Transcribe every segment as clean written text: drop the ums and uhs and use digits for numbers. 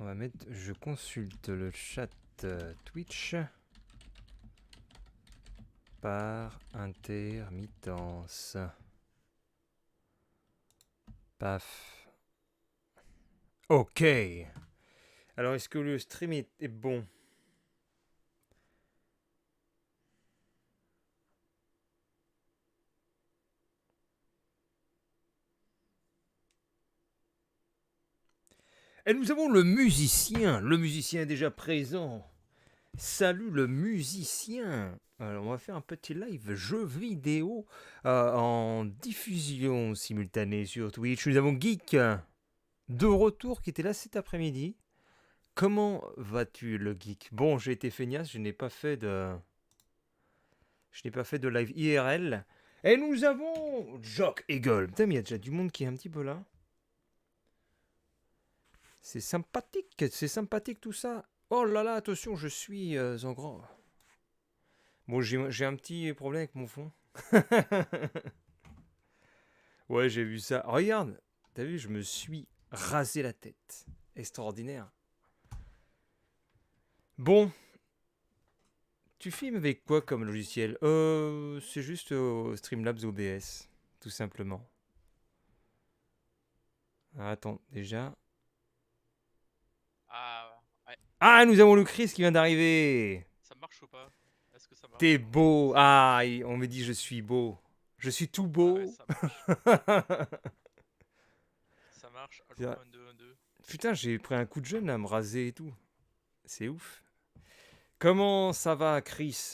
va mettre, je consulte le chat Twitch par intermittence. Paf. Ok. Alors, est-ce que le stream est bon? Et nous avons le musicien. Le musicien est déjà présent. Salut le musicien. Alors, on va faire un petit live jeu vidéo en diffusion simultanée sur Twitch. Nous avons Geek de retour qui était là cet après-midi. Comment vas-tu, le Geek? Bon, j'ai été feignasse, je n'ai pas fait de live IRL. Et nous avons Jock Eagle. Putain, mais il y a déjà du monde qui est un petit peu là. C'est sympathique tout ça. Oh là là, attention, je suis en grand. Bon, j'ai un petit problème avec mon fond. Ouais, j'ai vu ça. Regarde, t'as vu, je me suis rasé la tête. Extraordinaire. Bon, tu filmes avec quoi comme logiciel? C'est juste Streamlabs OBS, tout simplement. Ah, attends, déjà. Ah, ouais. Ah, nous avons le Chris qui vient d'arriver. Ça marche ou pas? Est-ce que ça marche? T'es beau. Ah, on me dit je suis beau. Je suis tout Ouais, ouais, beau. ça marche. Ça marche. Allô, 1, 2, 1, 2. Putain, j'ai pris un coup de jeune à me raser et tout. C'est ouf. Comment ça va, Chris?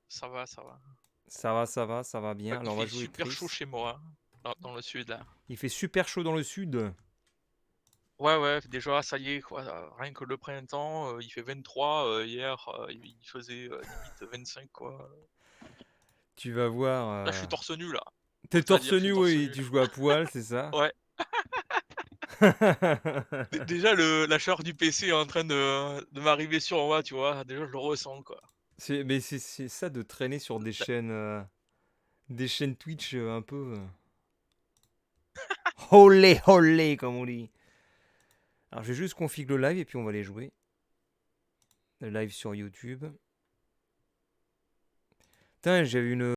Ça va, ça va. Ça va bien. Ouais, Alors, il on va fait jouer super Chris. chaud chez moi, dans le sud là. Il fait super chaud dans le sud. Ouais, ouais, déjà, ça y est, quoi. Rien que le printemps, il fait 23. Hier, il faisait limite 25, quoi. Tu vas voir. Là, je suis torse nu, là. T'es Pour te torse dire, je suis nu, torse oui. nu. Tu joues à poil, c'est ça? Ouais. Déjà, la chaleur du PC est en train de m'arriver sur moi, tu vois. Déjà, je le ressens, quoi. Mais c'est ça de traîner sur des chaînes Twitch un peu. Olé, olé, comme on dit. Alors, je vais juste config le live et puis on va les jouer. Le live sur YouTube. Putain, j'avais une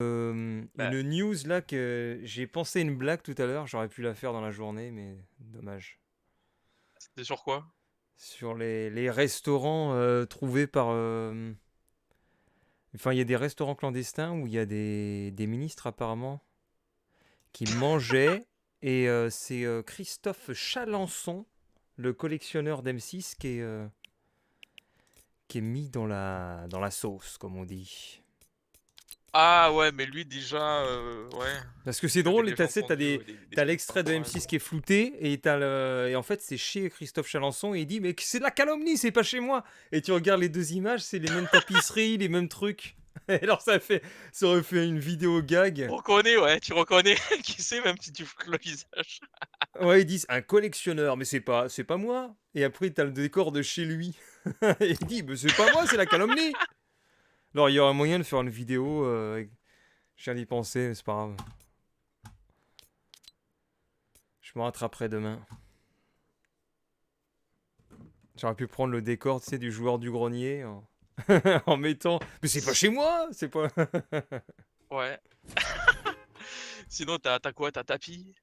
Bah, news là que j'ai pensé une blague tout à l'heure. J'aurais pu la faire dans la journée, mais dommage. c'était sur quoi? Sur les restaurants trouvés par. Enfin, il y a des restaurants clandestins où il y a des ministres apparemment qui mangeaient. Et c'est Christophe Chalençon, le collectionneur d'M6, qui est mis dans la sauce, comme on dit. Ah ouais, mais lui déjà, ouais, Parce que c'est j'avais drôle, et déjà entendu des t'as trucs l'extrait comme de quoi. M6 qui est flouté, et en fait c'est chez Christophe Chalençon, et il dit mais c'est de la calomnie, c'est pas chez moi. Et tu regardes les deux images, c'est les mêmes tapisseries, les mêmes trucs. Et alors ça aurait fait une vidéo Tu gag. reconnais, ouais, tu reconnais qui c'est, même si tu floues le visage. Ouais, ils disent un collectionneur, mais c'est pas moi. Et après t'as le décor de chez lui. Et il dit mais c'est pas moi, c'est la calomnie. Alors il y aurait moyen de faire une vidéo. Je viens d'y penser, mais c'est pas grave. Je me rattraperai demain. J'aurais pu prendre le décor, tu sais, du joueur du grenier en mettant. Mais c'est pas chez moi, c'est pas. Ouais. Sinon, t'as quoi? T'as tapis?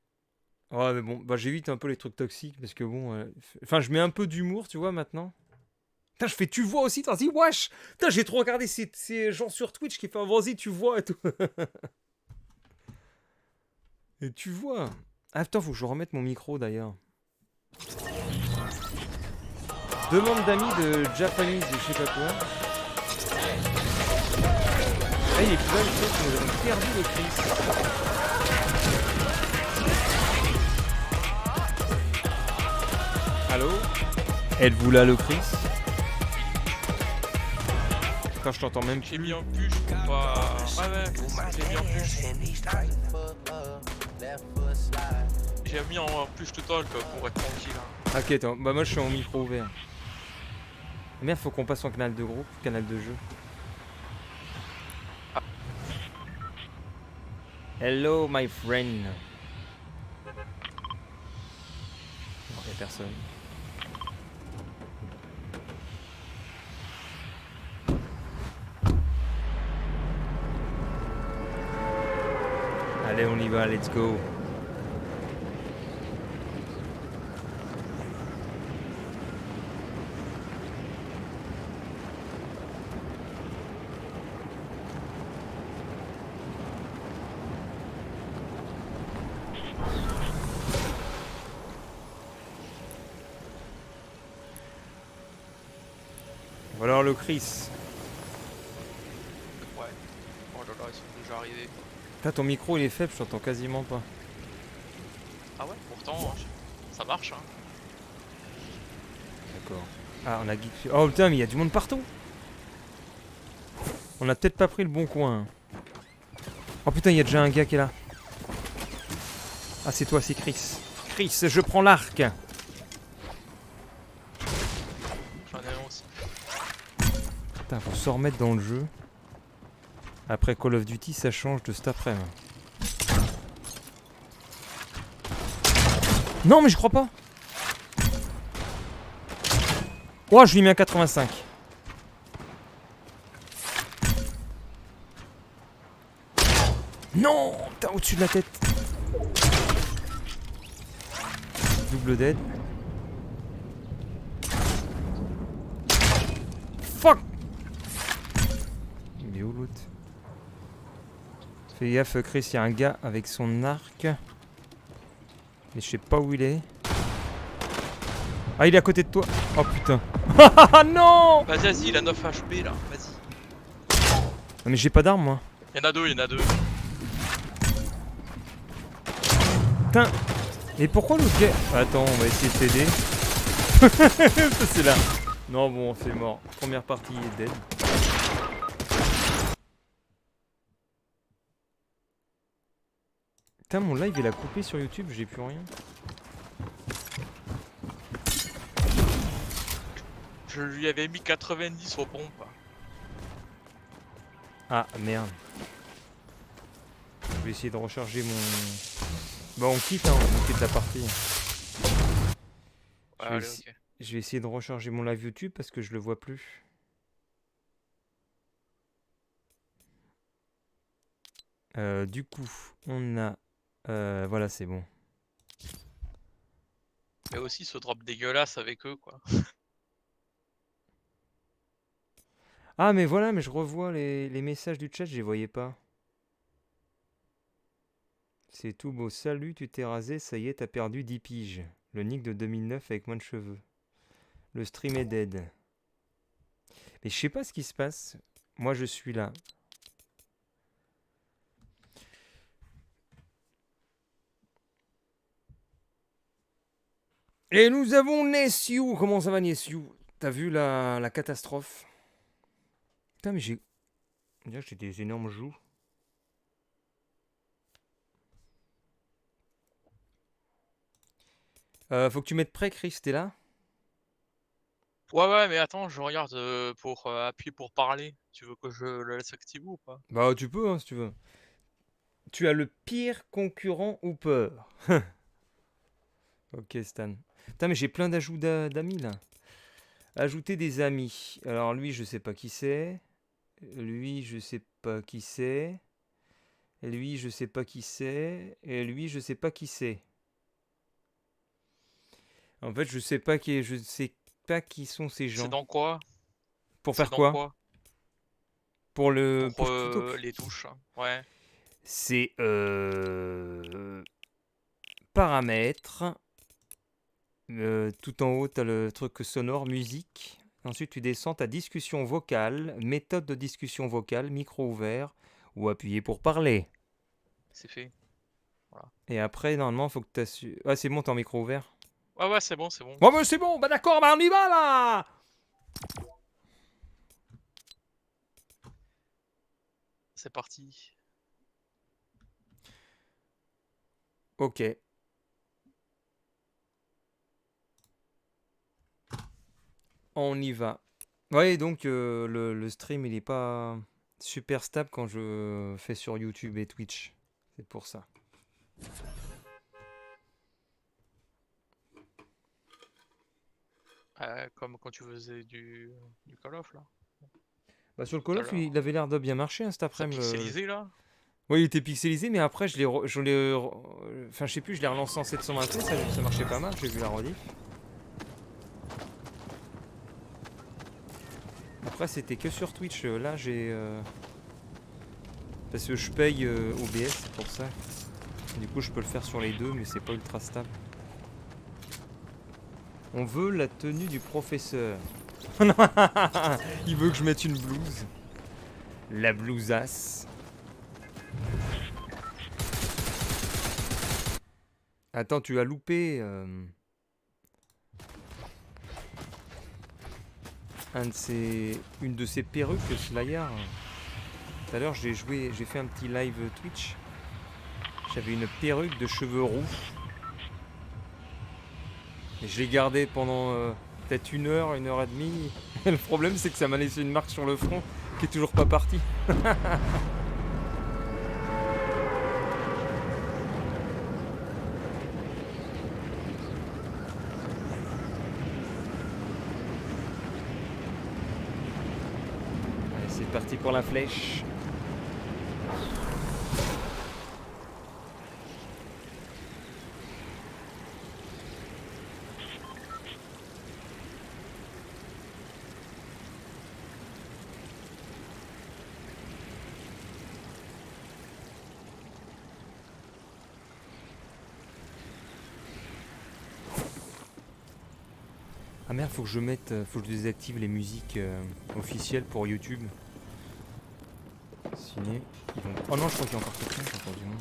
Ouais, mais bon, bah j'évite un peu les trucs toxiques parce que bon. Enfin, je mets un peu d'humour, tu vois, maintenant. Putain, je fais tu vois aussi, t'as dit wesh. Putain, j'ai trop regardé ces gens sur Twitch qui font vas-y, tu vois et tout. Et tu vois. Ah, putain, faut que je remette mon micro d'ailleurs. Demande d'amis de Japanese, je sais pas quoi. Ah, il est plus là, le truc, nous avons perdu le Chris. Allô? Êtes-vous là, le Chris? Quand je t'entends même J'ai plus. mis en puce pour pas. Ouais, ouais, j'ai mis en puce. J'ai mis en puce total quoi, pour être tranquille. Hein. Ok, attends, bah moi je suis en micro ouvert. Merde, faut qu'on passe en canal de groupe, canal de jeu. Ah. Hello, my friend. Non, y'a personne. Allez, on y va, let's go. Alors le Chris. Ouais. Oh là là, ils sont déjà arrivés. Putain, ton micro il est faible, je t'entends quasiment pas. Ah ouais, pourtant, ça marche, hein. D'accord. Ah, on a Geek. Oh putain, mais il y a du monde partout. On a peut-être pas pris le bon coin. Oh putain, il y a déjà un gars qui est là. Ah, c'est toi, c'est Chris. Chris, je prends l'arc. J'en ai un aussi. Putain, faut se remettre dans le jeu. Après Call of Duty, ça change de cet après-midi. Non, mais je crois pas. Oh, je lui mets un 85. Non, putain, au-dessus de la tête. Double dead. Fuck. Il est où l'autre? Fais gaffe, Chris, il y a un gars avec son arc. Mais je sais pas où il est. Ah, il est à côté de toi. Oh putain. Ah non. Vas-y, vas-y, il a 9 HP là, vas-y. Non mais j'ai pas d'arme moi. Il y en a deux, il y en a deux. Putain. Mais pourquoi l'autre gars... Attends, on va essayer de t'aider. Ça c'est là. Non bon, c'est mort. Première partie est dead. Putain, mon live il a coupé sur YouTube, j'ai plus rien. Je lui avais mis 90 aux pompes. Ah merde. Je vais essayer de recharger mon... Bon, on quitte la partie. Allez, ok. Je vais essayer de recharger mon live YouTube parce que je le vois plus. Du coup, on a... voilà, c'est bon. Mais aussi ce drop dégueulasse avec eux, quoi. Ah, mais voilà, mais je revois les messages du chat, je les voyais pas. C'est tout beau. Salut, tu t'es rasé, ça y est, t'as perdu 10 piges. Le nick de 2009 avec moins de cheveux. Le stream est dead. Mais je sais pas ce qui se passe. Moi, je suis là. Et nous avons Nessiu. Comment ça va, Nessiu? T'as vu la catastrophe? Putain, mais j'ai... On dirait que j'ai des énormes joues. Faut que tu mettes prêt, Chris, t'es là? Ouais, mais attends, je regarde pour appuyer pour parler. Tu veux que je le laisse activer ou pas? Bah, tu peux, hein, si tu veux. Tu as le pire concurrent ou peur? Ok, Stan. Putain, mais j'ai plein d'ajouts d'amis, là. Ajouter des amis. Alors, lui, je sais pas qui c'est. Lui, je sais pas qui c'est. Lui, je sais pas qui c'est. Et lui, je sais pas qui c'est. En fait, je sais pas qui sont ces C'est gens. dans quoi? Pour C'est faire dans quoi? quoi? Pour le Pour push to talk. les touches. Ouais. C'est paramètres. Tout en haut, tu as le truc sonore, musique. Ensuite, tu descends ta discussion vocale, méthode de discussion vocale, micro ouvert ou appuyer pour parler. C'est fait. Voilà. Et après, normalement, il faut que tu assures. Ah, c'est bon, t'es en micro ouvert. Ouais, c'est bon, c'est bon. Oh, bah c'est bon, bah d'accord, bah on y va là. C'est parti. Ok. On y va. Ouais, donc le stream, il est pas super stable quand je fais sur YouTube et Twitch. C'est pour ça. Comme quand tu faisais du Call of là. Bah sur le Tout Call à of, l'heure. il avait l'air de bien marcher hein, cet Ça après-midi. pixelisé là? Ouais, il était pixelisé, mais après, enfin, je sais plus, je l'ai relancé en 720p, ça marchait pas mal, j'ai vu la rediff. Après, c'était que sur Twitch, là, parce que je paye OBS, c'est pour ça. Du coup, je peux le faire sur les deux, mais c'est pas ultra stable. On veut la tenue du professeur. Il veut que je mette une blouse. La blousasse. Attends, tu as loupé une de ces perruques, Slayer. Tout à l'heure, j'ai fait un petit live Twitch. J'avais une perruque de cheveux roux. Et je l'ai gardée pendant peut-être 1 heure et demie. Et le problème, c'est que ça m'a laissé une marque sur le front qui est toujours pas partie. Allez, c'est parti pour la flèche. Ah merde, faut que je désactive les musiques officielles pour YouTube. Signé. Oh non, je crois qu'il y a encore quelqu'un, j'ai encore du monde.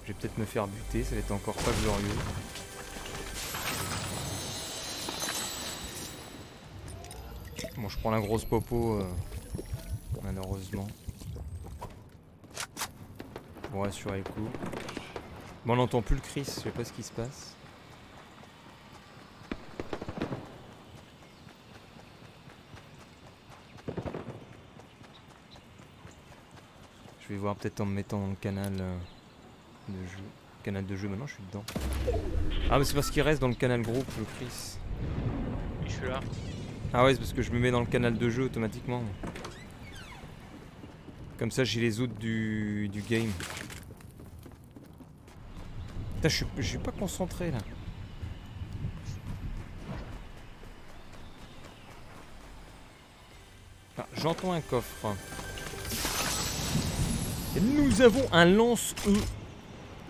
Je vais peut-être me faire buter, ça va être encore pas glorieux. Bon, je prends la grosse popo, malheureusement. Ouais, sur les coups. Bon, on n'entend plus le Chris, je sais pas ce qui se passe. Je vais voir peut-être en me mettant dans le canal de jeu. Canal de jeu, maintenant je suis dedans. Ah mais c'est parce qu'il reste dans le canal groupe, le Chris. Je suis là. Ah ouais, c'est parce que je me mets dans le canal de jeu automatiquement. Comme ça j'ai les autres du game. Putain, je suis pas concentré là. Ah, j'entends un coffre. Et nous avons un lance-œufs.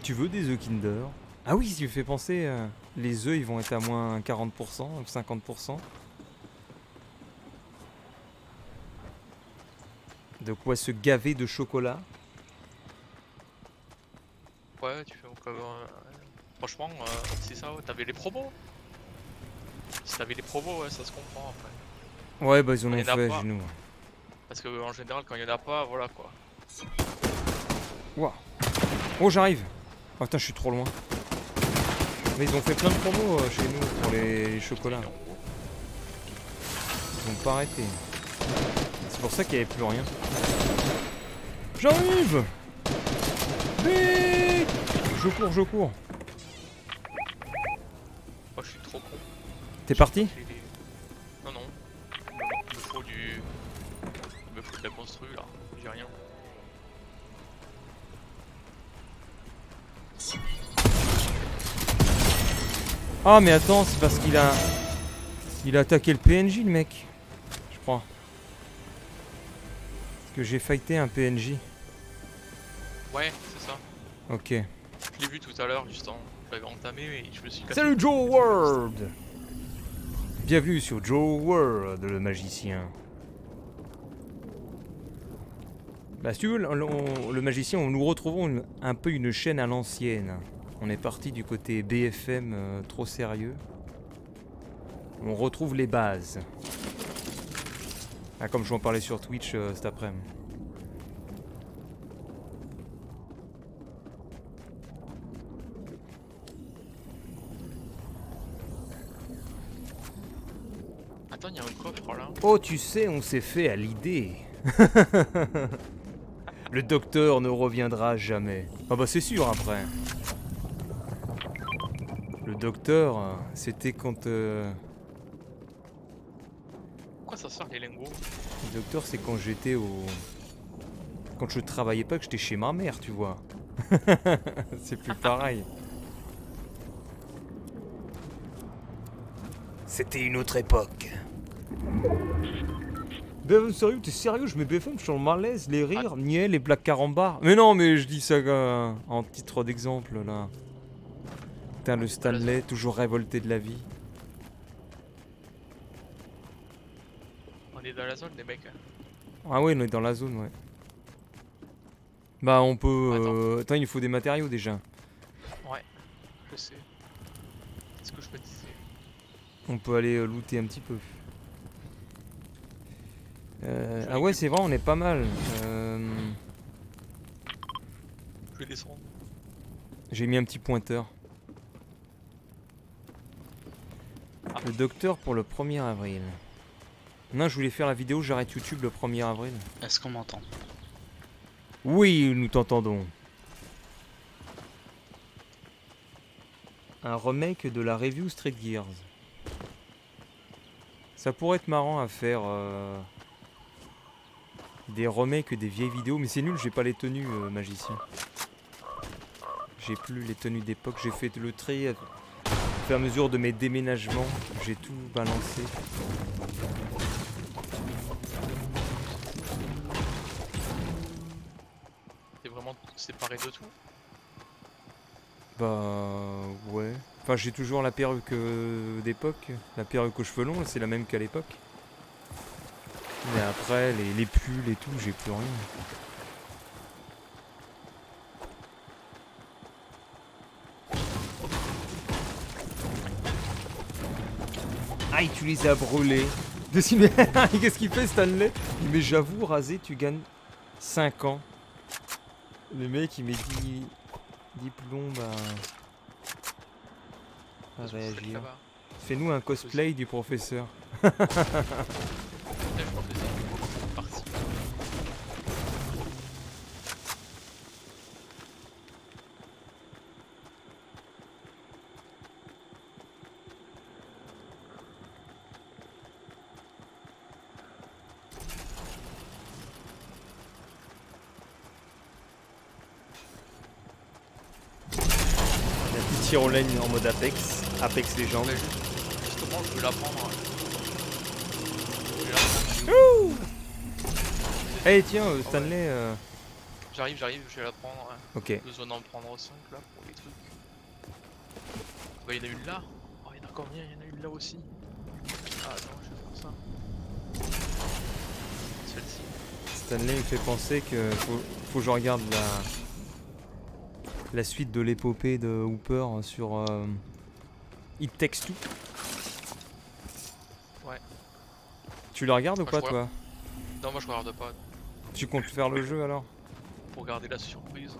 Tu veux des œufs Kinder? Ah oui, ça me fait penser, les œufs ils vont être à moins 40%, 50%. De quoi se gaver de chocolat. Ouais, tu fais comme. Franchement, c'est ça, ouais. T'avais les promos. Si t'avais les promos, ouais, ça se comprend après. Ouais, bah ils en Quand ont il y en a fait pas. chez nous. Parce que en général, quand il y en a pas, voilà quoi. Waouh. Oh, j'arrive. Oh putain, je suis trop loin. Mais ils ont fait plein de promos chez nous pour les chocolats. Ils ont pas arrêté. C'est pour ça qu'il n'y avait plus rien. J'arrive. Vite. Je cours, je cours. Moi, je suis trop con. T'es parti? Non, non. Il me faut du. Il me faut de la construire là. J'ai rien. Ah mais attends, c'est parce qu'il a... Il a attaqué le PNJ le mec. Je crois. Parce que j'ai fighté un PNJ. Ouais, c'est ça. Ok. Je l'ai vu tout à l'heure, juste en. Je l'avais entamé, mais je me suis cassé. Salut Joe World. Bienvenue sur Joe World, le magicien. Bah si tu veux, le magicien, nous retrouvons un peu une chaîne à l'ancienne. On est parti du côté BFM trop sérieux. On retrouve les bases. Ah, comme je vais en parler sur Twitch cet après-midi. Attends, il y a un coffre là. Oh, tu sais, on s'est fait à l'idée. Le docteur ne reviendra jamais. Ah bah c'est sûr après. Le docteur, c'était quand... Pourquoi ça sort les lingots? Le docteur, c'est quand j'étais au quand je travaillais pas, que j'étais chez ma mère, tu vois. C'est plus pareil. C'était une autre époque. BFM sérieux, t'es sérieux? Je mets BFM, je suis en malaise, les rires, niais, les blagues carambars. Mais non, mais je dis ça en titre d'exemple là. Putain, le Stanley, toujours révolté de la vie. On est dans la zone, les mecs. Ah ouais, on est dans la zone, ouais. Bah on peut... Attends, il nous faut des matériaux déjà. Ouais, je sais. C'est ce que je me disais. On peut aller looter un petit peu. Ah ouais, c'est vrai, on est pas mal. Je vais descendre. J'ai mis un petit pointeur. Le docteur pour le 1er avril. Non, je voulais faire la vidéo, j'arrête YouTube le 1er avril. Est-ce qu'on m'entend? Oui, nous t'entendons. Un remake de la review Street Gears. Ça pourrait être marrant à faire des remakes des vieilles vidéos, mais c'est nul, j'ai pas les tenues magicien. J'ai plus les tenues d'époque, j'ai fait le tri au fur et à mesure de mes déménagements, j'ai tout balancé. T'es vraiment séparé de tout? Bah ouais. Enfin j'ai toujours la perruque d'époque. La perruque aux cheveux longs, c'est la même qu'à l'époque. Mais après les pulls et tout, j'ai plus rien. Aïe, tu les as brûlés. Qu'est-ce qu'il fait Stanley? Il dit mais j'avoue, rasé, tu gagnes 5 ans. Le mec il met 10 plombs à réagir. Fais-nous un cosplay du professeur. Tyrolienne en mode Apex, Apex Legends. Justement, je veux la prendre. Eh hey, tiens, Stanley. J'arrive, je vais la prendre. Ok. Besoin d'en prendre 5 là pour les trucs. Bah, il y en a une là. Oh, il y en a combien? Il y en a une là aussi. Ah non, je vais faire ça. Celle-ci. Stanley me fait penser que faut que je regarde la suite de l'épopée de Hooper sur It Takes Two. Ouais. Tu la regardes ou pas toi? Non, moi je regarde pas. Tu comptes faire le jeu alors? Pour garder la surprise.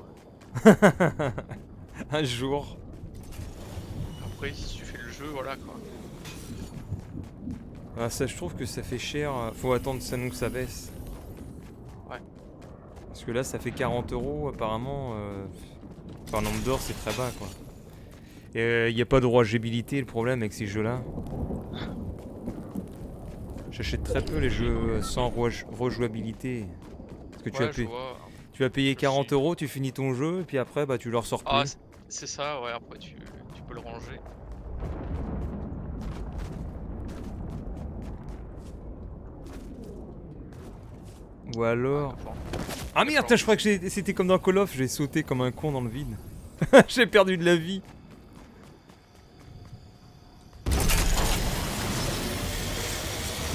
Un jour. Après, si tu fais le jeu, voilà quoi. Ah, ça, je trouve que ça fait cher. Faut attendre que ça baisse. Ouais. Parce que là, ça fait 40 € apparemment. Par nombre d'heures, c'est très bas quoi. Et il n'y a pas de rejouabilité, le problème avec ces jeux-là. J'achète très peu les jeux sans rejouabilité. Parce que tu vas payer 40 €, tu finis ton jeu, et puis après, bah, tu le ressors plus. Ah, c'est ça, ouais, après tu peux le ranger. Ou alors... Ah merde, je crois que c'était comme dans Call of, j'ai sauté comme un con dans le vide. J'ai perdu de la vie. Tu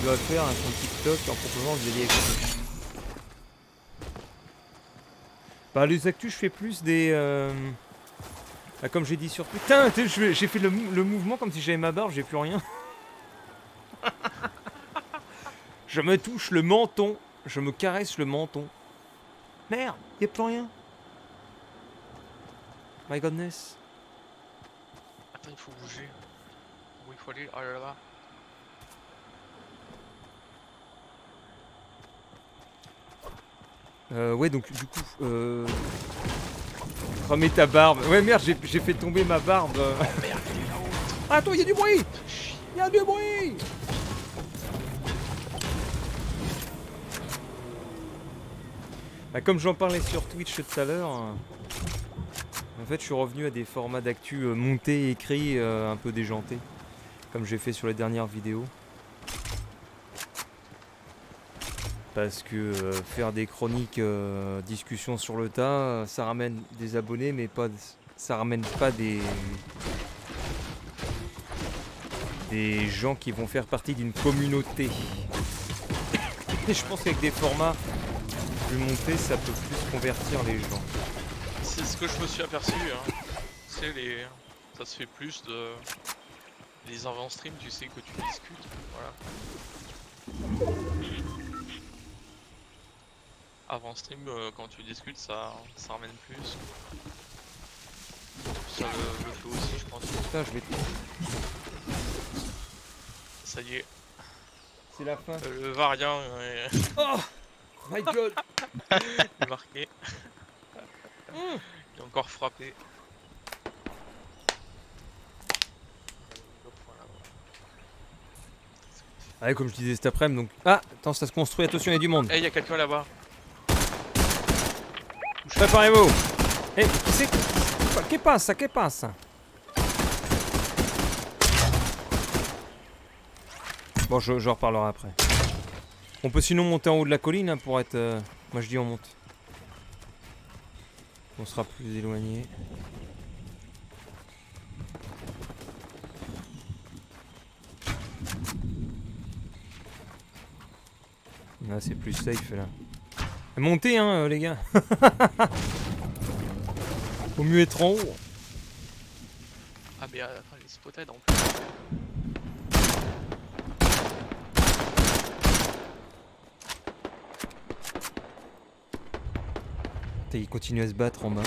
dois faire un compte TikTok en proposant des liens. Bah les actus, je fais plus des... Bah, comme j'ai dit sur... Putain, j'ai fait le mouvement comme si j'avais ma barbe, j'ai plus rien. Je me touche le menton. Je me caresse le menton. Merde, y'a plus rien. My godness. Attends, il faut bouger. Où il faut aller? Ah là-bas. Ouais, donc du coup, remets ta barbe. Ouais, merde, j'ai fait tomber ma barbe. Oh merde, il est là-haut. Attends, y'a du bruit. Y'a du bruit. Bah, comme j'en parlais sur Twitch tout à l'heure, en fait je suis revenu à des formats d'actu montés, écrits, un peu déjantés, comme j'ai fait sur les dernières vidéos. Parce que faire des chroniques, discussions sur le tas, ça ramène des abonnés, mais pas, ça ramène pas des gens qui vont faire partie d'une communauté. Et je pense qu'avec des formats plus montés, ça peut plus convertir les gens. C'est ce que je me suis aperçu. Hein. C'est ça se fait plus de les avant stream, tu sais que tu discutes. Voilà. Avant stream, quand tu discutes, ça ramène plus. Ça le fait aussi, je pense. Putain, je vais. Ça y est. C'est la fin. Le variant est Oh my god. marqué. Il est encore frappé. Ah, comme je disais cet après-midi, donc. Ah, attends, ça se construit, attention, il y a du monde. Eh, il y a quelqu'un là-bas. Préparez-vous. Eh, qui c'est que passe? Que passe? Bon, je reparlerai après. On peut sinon monter en haut de la colline hein, pour être... Moi je dis on monte. On sera plus éloigné. Là c'est plus safe là. Montez hein les gars. Faut mieux être en haut. Ah mais attends, il est spotted en plus. Il continue à se battre en bas.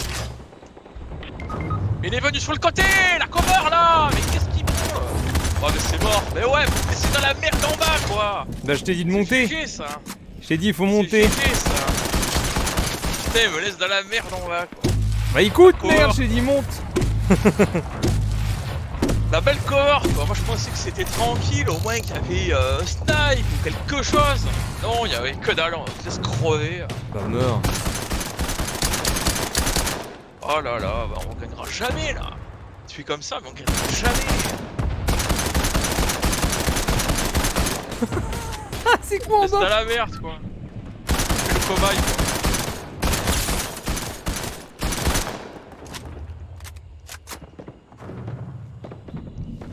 Mais il est venu sur le côté, la cover là. Mais qu'est-ce qu'il fait? Oh mais c'est mort. Mais ouais, mais c'est dans la merde en bas quoi. Bah je t'ai dit de monter. C'est GG, ça. Je t'ai dit il faut monter. C'est GG, ça. Putain, il me laisse dans la merde en bas quoi. Bah écoute merde, je t'ai dit monte. La belle cover quoi. Moi je pensais que c'était tranquille, au moins qu'il y avait snipe ou quelque chose. Non, il y avait que dalle, on se laisse crever. Bah meurs. Oh là là, bah on gagnera jamais là. Tu fais comme ça, mais on gagnera jamais. Ah c'est quoi en C'est dans bas? la merde quoi. C'est le cobaye quoi.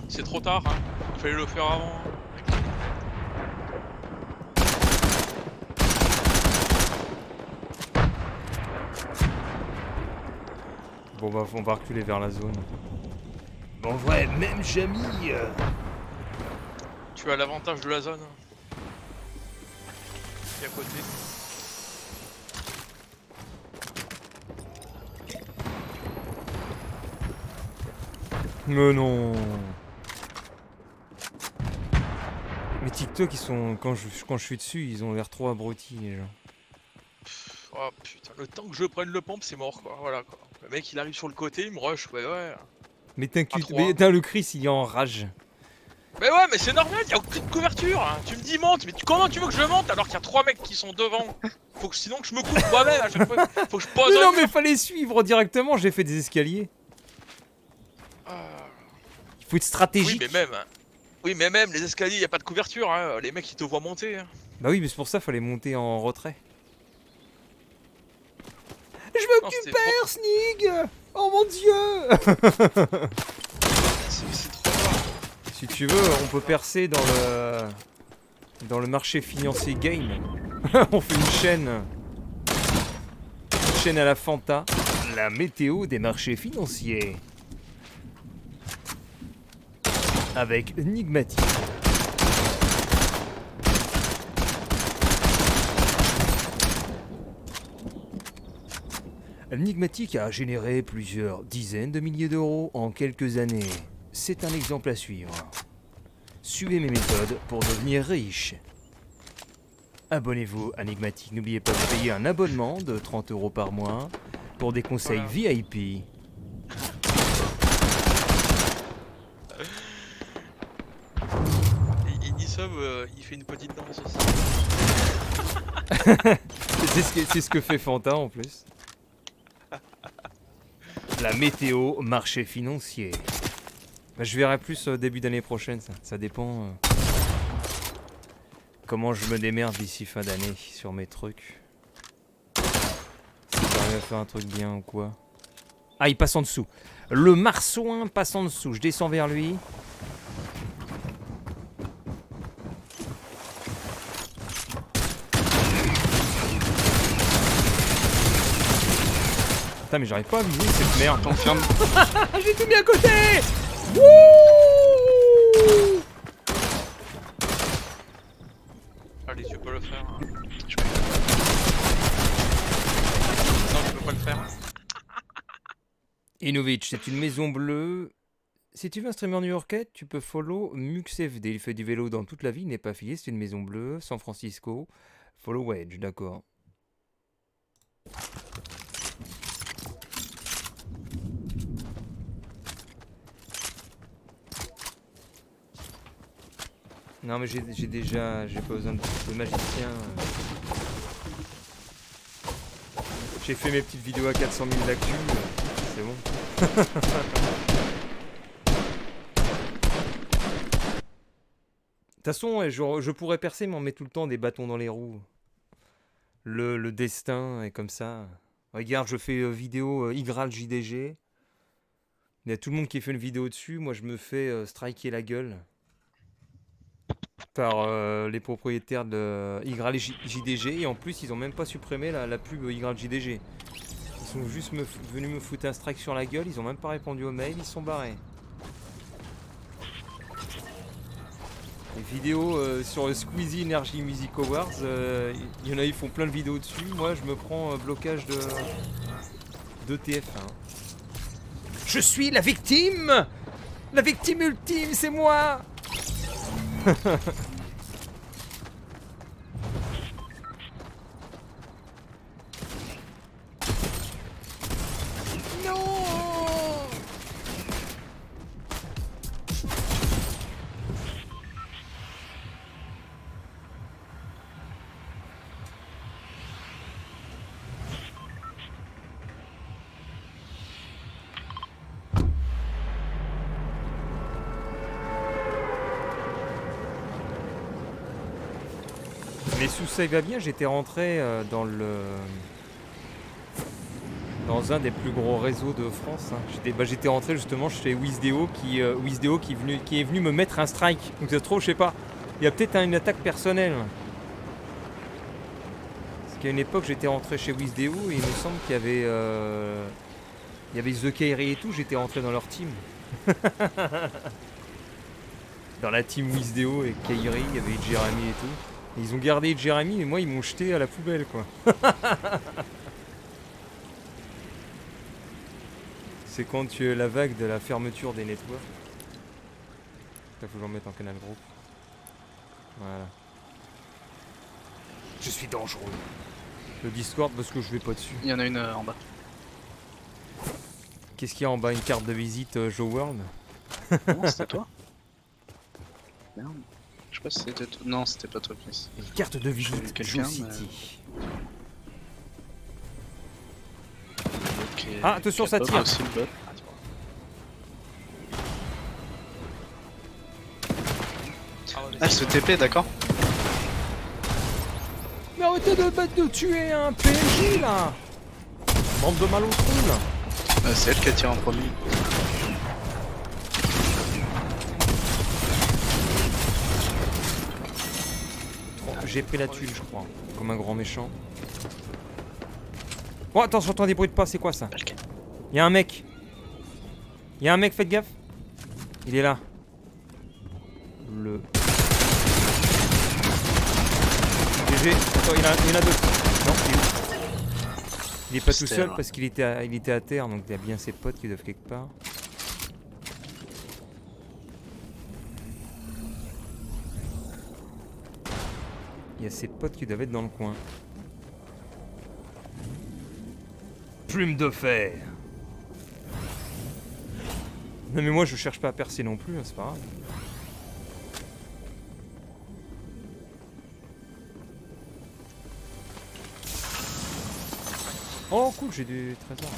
C'est trop tard, hein. Il fallait le faire avant. Bon bah on va reculer vers la zone. En vrai, même Jamie. Tu as l'avantage de la zone. Qui est à côté. Mais non. Mais TikTok ils sont quand je suis dessus ils ont l'air trop abrutis les gens. Oh putain, le temps que je prenne le pompe c'est mort quoi, voilà quoi. Le mec il arrive sur le côté, il me rush, ouais. Mais t'inquiète, trois. mais putain, le Chris il est en rage. Mais ouais mais c'est normal, y'a aucune couverture hein. Tu me dis monte, mais comment tu veux que je monte alors qu'il y a 3 mecs qui sont devant? Faut que sinon que je me coupe moi-même à chaque fois. Faut que je pose Mais non un mais mur. fallait suivre directement, j'ai fait des escaliers. Il faut être Oui stratégique. mais même. Oui mais même les escaliers y a pas de couverture hein. Les mecs ils te voient monter hein. Bah oui mais c'est pour ça fallait monter en retrait. Je Non, c'était m'occupère Snig. Oh mon dieu. C'est trop tard. Si tu veux, on peut percer dans le marché financier game. On fait une chaîne à la Fanta, la météo des marchés financiers. Avec Enigmatique. Enigmatique a généré plusieurs dizaines de milliers d'euros en quelques années. C'est un exemple à suivre. Suivez mes méthodes pour devenir riche. Abonnez-vous à Enigmatique. N'oubliez pas de payer un abonnement de 30 € par mois pour des conseils Voilà. VIP. Et Edisub il fait une petite danse aussi. C'est ce que fait Fanta en plus. La météo, marché financier. Bah, je verrai plus début d'année prochaine, ça dépend comment je me démerde d'ici fin d'année sur mes trucs. Si j'arrive à faire un truc bien ou quoi. Ah, il passe en dessous. Le marsouin passe en dessous. Je descends vers lui. Putain, mais j'arrive pas à viser cette merde. T'enfermes. J'ai tout mis à côté. Wouh! Allez, tu peux le faire. Hein. Je peux- Non, tu peux pas le faire. Inovic, c'est une maison bleue. Si tu veux un streamer new-yorkais, tu peux follow MuxFD. Il fait du vélo dans toute la vie, il n'est pas affilié, c'est une maison bleue, San Francisco. Follow Wedge, d'accord. Non mais j'ai pas besoin de magicien. J'ai fait mes petites vidéos à 400 000 d'actu, c'est bon. De toute façon, ouais, je pourrais percer, mais on met tout le temps des bâtons dans les roues. Le destin est comme ça. Regarde, je fais vidéo Igral JDG. Il y a tout le monde qui fait une vidéo dessus. Moi, je me fais striker la gueule par les propriétaires de Igral JDG. Et en plus, ils ont même pas supprimé la pub Igral JDG. Ils sont juste venus me foutre un strike sur la gueule. Ils ont même pas répondu au mail. Ils sont barrés. Les vidéos sur le Squeezie Energy Music Awards, il y en a, ils font plein de vidéos dessus. Moi, je me prends blocage de TF1. Je suis la victime! La victime ultime, c'est moi! Non! Mais sous ça il va bien, j'étais rentré dans un des plus gros réseaux de France. Hein. J'étais rentré justement chez Wizdeo qui est venu me mettre un strike. Donc ça se trouve, je sais pas, il y a peut-être une attaque personnelle. Parce qu'à une époque j'étais rentré chez Wizdeo et il me semble qu'il y avait The Kairi et tout, j'étais rentré dans leur team. Dans la team Wizdeo et Kairi, il y avait Jeremy et tout. Et ils ont gardé Jeremy et moi ils m'ont jeté à la poubelle quoi. C'est quand tu es la vague de la fermeture des networks. Il faut que j'en mette en canal groupe. Voilà. Je suis dangereux. Le Discord parce que je vais pas dessus. Il y en a une en bas. Qu'est-ce qu'il y a en bas? Une carte de visite Joe World? Non, c'était toi? Merde. Je sais pas si c'était toi. Non, c'était pas toi, Chris. Une carte de J'ai vu visite quelqu'un, Joe City. Ok. Ah, attention, ça tire. Aussi, le bot. Ah, ce TP, d'accord. Mais arrêtez de tuer un PNJ là! Bande de malotrues là! C'est elle qui a tiré en premier. J'ai pris la tuile, je crois. Comme un grand méchant. Oh, attends, j'entends des bruits de pas, c'est quoi ça? Il y a un mec. Il y a un mec, faites gaffe. Il est là. Le. GG. Attends, il y en a deux. Non, il est où? Il est pas tout seul parce qu'il était à terre, donc il y a bien ses potes qui doivent quelque part. Il y a ses potes qui doivent être dans le coin. Plume de fer. Non mais moi je cherche pas à percer non plus, hein, c'est pas grave. Oh cool, j'ai du trésor.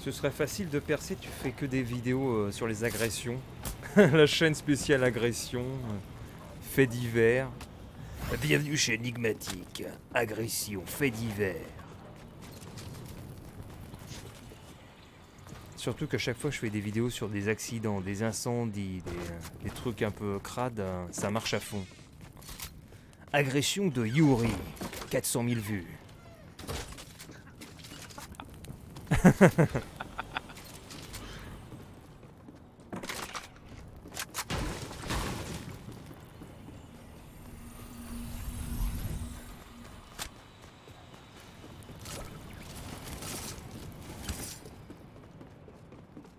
Ce serait facile de percer, tu fais que des vidéos sur les agressions. La chaîne spéciale agression, faits divers. Bienvenue chez Enigmatique, agression, faits divers. Surtout qu'à chaque fois que je fais des vidéos sur des accidents, des incendies, des trucs un peu crades, ça marche à fond. Agression de Yuri, 400 000 vues.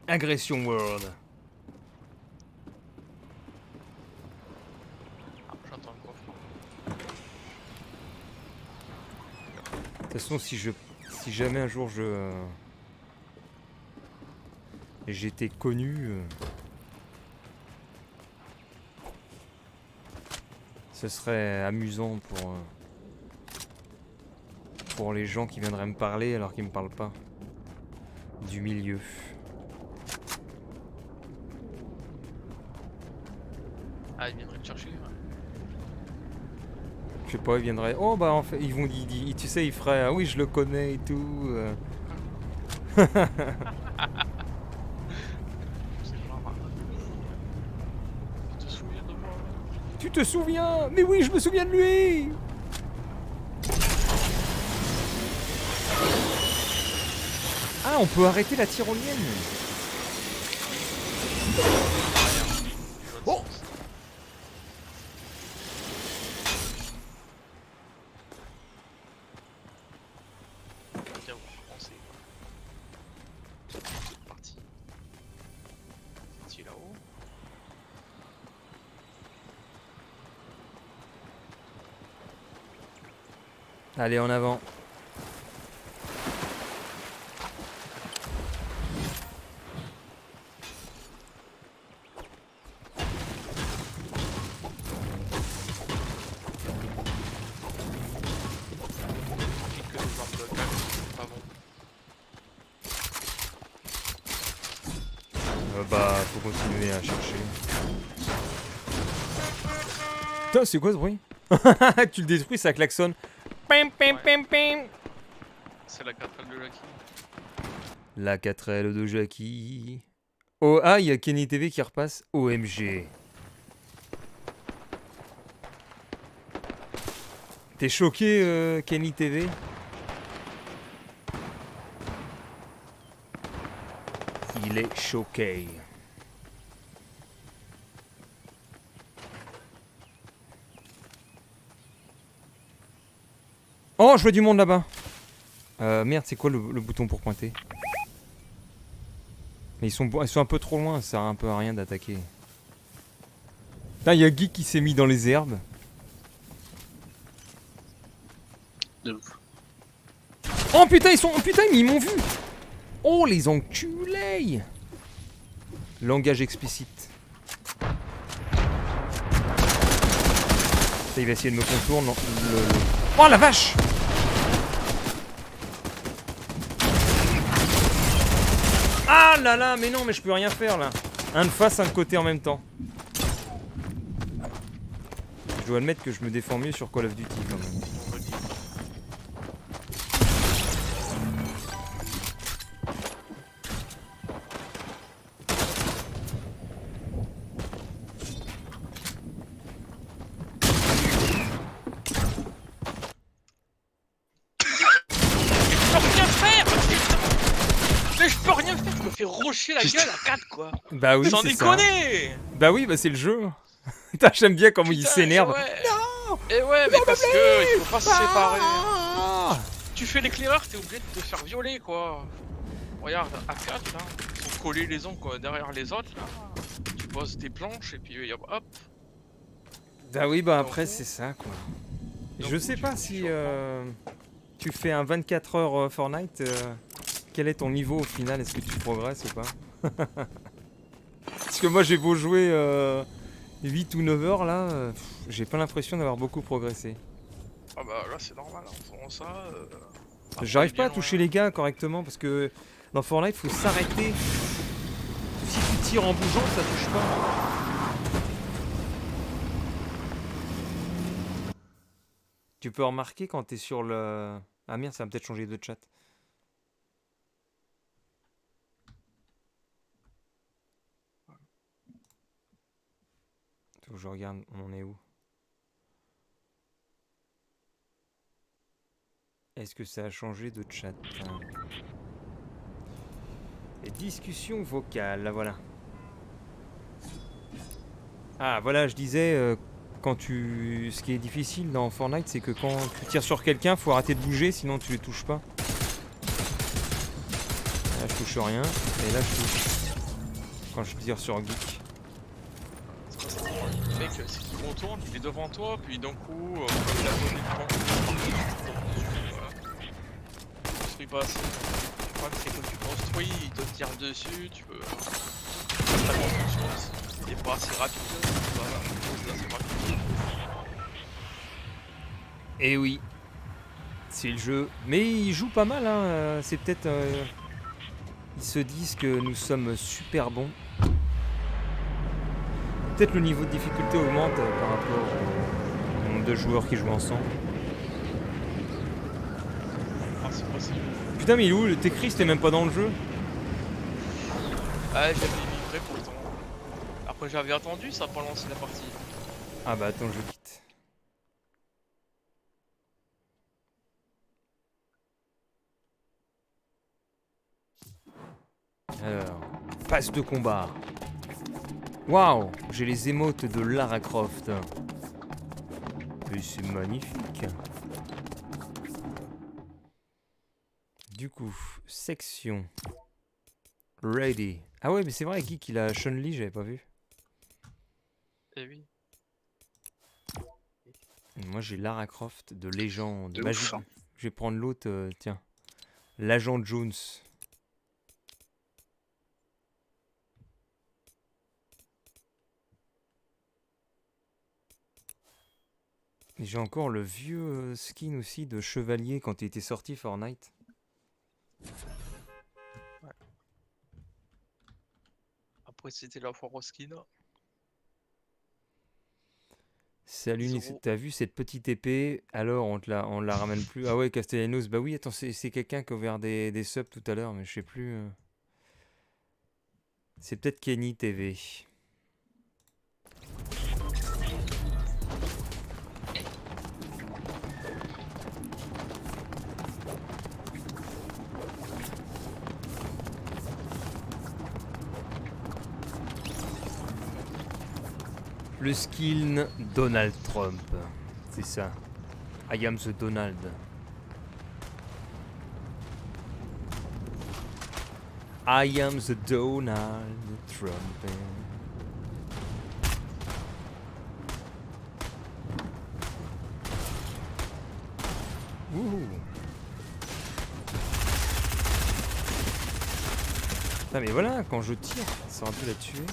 Agression World. Ah, j'entends le coffre. De toute façon, si jamais un jour j'étais connu, ce serait amusant pour les gens qui viendraient me parler alors qu'ils me parlent pas du milieu. Ah, il viendrait te chercher. Ouais. Je sais pas, ils viendraient. Oh bah en fait, ils vont dire, tu sais, ils feraient. Ah oui, je le connais et tout. C'est marrant. Tu te souviens de moi? Tu te souviens? Mais oui, je me souviens de lui. Ah, on peut arrêter la tyrolienne. Oh! Tiens, vous pensez. C'est parti. C'est là-haut. Allez, en avant. Que des armes de calme, c'est pas bon. Bah, faut continuer à chercher. Putain, c'est quoi ce bruit? Tu le détruis, ça klaxonne. Pim, pim, pim, pim. C'est la 4L de Lucky. La 4L de Jackie. Oh, ah, il y a Kenny TV qui repasse. OMG. T'es choqué, Kenny TV? Il est choqué. Oh, je vois du monde là-bas. Merde, c'est quoi le bouton pour pointer? Mais ils sont un peu trop loin, ça sert un peu à rien d'attaquer. Là, il y a Guy qui s'est mis dans les herbes. De ouf. Oh putain, ils m'ont vu. Oh, les enculés. Langage explicite. Ça, il va essayer de me contourner. Oh la vache. Ah là là, mais non, mais je peux rien faire là. Un de face, un de côté en même temps. Je dois admettre que je me défends mieux sur Call of Duty quand même. Mais je peux rien faire, je me fais rocher la gueule à 4 quoi. Bah oui, Sans c'est ça. déconner. Bah oui, bah c'est le jeu. Putain, j'aime bien comment il Putain, s'énerve. ouais. Non. Et ouais, mais parce que il faut pas se séparer. Ah. Tu fais l'éclaireur, t'es obligé de te faire violer quoi. Regarde, à 4 là, ils sont collés les uns quoi, derrière les autres là. Tu poses tes planches et puis hop. Bah oui, bah après c'est ça quoi. Donc, Je sais tu pas fais si chaud, tu fais un 24 heures Fortnite, quel est ton niveau au final? Est-ce que tu progresses ou pas? Parce que moi j'ai beau jouer 8 ou 9 heures là, j'ai pas l'impression d'avoir beaucoup progressé. Ah bah là c'est normal, en faisant ça. J'arrive pas à bien, toucher les gars correctement parce que dans Fortnite, faut s'arrêter. Si tu tires en bougeant, ça touche pas. Tu peux remarquer quand t'es sur le... Ah merde, ça va peut-être changer de chat. Faut que je regarde, on en est où? Est-ce que ça a changé de chat? Et discussion vocale, là voilà. Ah voilà, je disais, ce qui est difficile dans Fortnite, c'est que quand tu tires sur quelqu'un, faut arrêter de bouger, sinon tu les touches pas. Là je touche rien, et là je touche. Quand je tire sur Geek. Le mec, si tu retournes, il est devant toi, puis d'un coup, comme il a donné du vent, voilà. Construis pas assez. Le problème, c'est que tu construis, il te tire dessus, tu peux. La construction, il est pas assez rapide, voilà, c'est assez rapide. Et oui, c'est le jeu. Mais ils jouent pas mal, hein. C'est peut-être. Ils se disent que nous sommes super bons. Peut-être le niveau de difficulté augmente par rapport au nombre de joueurs qui jouent ensemble. Ah, c'est possible. Putain, mais il est où? Le Tetris, t'es même pas dans le jeu? Ah, j'avais livré pourtant. Après, j'avais attendu, ça a pas lancé la partie. Ah bah attends, je quitte. Alors, passe de combat. Waouh, j'ai les émotes de Lara Croft. Et c'est magnifique. Du coup, section. Ready. Ah ouais, mais c'est vrai, Geek, il a Chun-Li, j'avais pas vu. Eh oui. Moi, j'ai Lara Croft de légende. De Bah, ouf, hein. je vais prendre l'autre, tiens. L'agent Jones. Et j'ai encore le vieux skin aussi de chevalier quand il était sorti Fortnite. Ouais. Après, c'était la foire au skin. Salut, 10 Nix, €. t'as vu cette petite épée? Alors on la ramène plus. Ah ouais, Castellanos, bah oui, attends, c'est quelqu'un qui a ouvert des subs tout à l'heure, mais je sais plus. C'est peut-être Kenny TV. Le skin Donald Trump. C'est ça. I am the Donald. I am the Donald Trump. Ouh. Putain, mais voilà, quand je tire, ça aurait pu la tuer.